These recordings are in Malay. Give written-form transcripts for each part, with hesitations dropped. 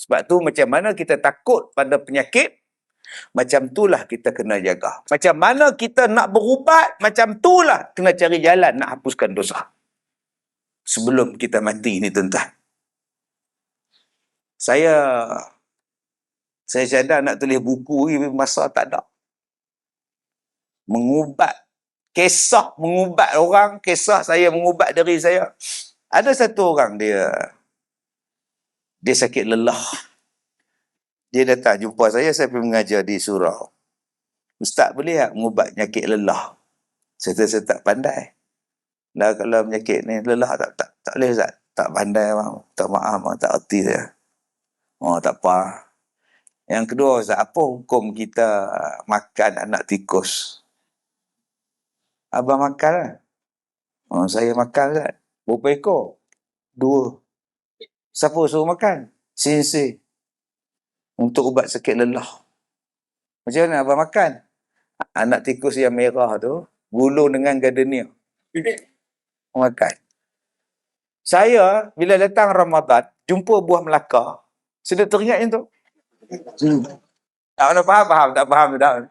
Sebab tu macam mana kita takut pada penyakit, macam itulah kita kena jaga. Macam mana kita nak berubat, macam itulah kena cari jalan nak hapuskan dosa. Sebelum kita mati ni tuan-tuan. Saya cadang nak tulis buku ni, masa tak ada. Mengubat. Kisah mengubat orang, kisah saya mengubat diri saya. Ada satu orang dia sakit lelah. Dia datang jumpa saya pergi mengajar di surau. Ustaz boleh tak mengubat penyakit lelah? Saya tak pandai. Dah kalau penyakit ni lelah tak boleh Ustaz. Tak pandai bang. Tak maaf bang, tak erti saya. Oh tak apa. Yang kedua Ustaz, apa hukum kita makan anak tikus? Abang makan lah. Oh, saya makan Ustaz. Berapa ekor? 2. Siapa suruh makan? Sensei. Untuk ubat sakit lelah. Macam mana abang makan? Anak tikus yang merah tu gulung dengan gardenia. Makan. Saya bila datang Ramadan jumpa buah Melaka, sudah teringat yang tu. Tak mana faham, tak faham dah.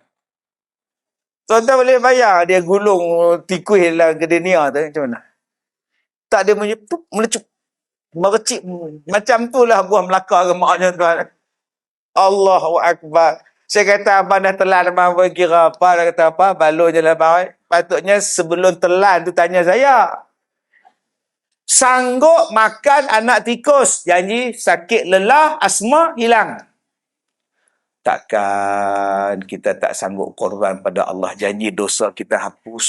Tuan-tuan boleh bayar dia gulung tikus dalam gardenia tu macam mana? Tak, dia melecup. Merecip. Macam tu lah buah Melaka remaknya tuan. Allahu Akbar. Saya kata abang dah telan, abang kira apa, dah kata apa, balon je lah abang. Patutnya sebelum telan tu tanya saya. Sanggup makan anak tikus, janji sakit lelah, asma hilang. Takkan kita tak sanggup korban pada Allah, janji dosa kita hapus.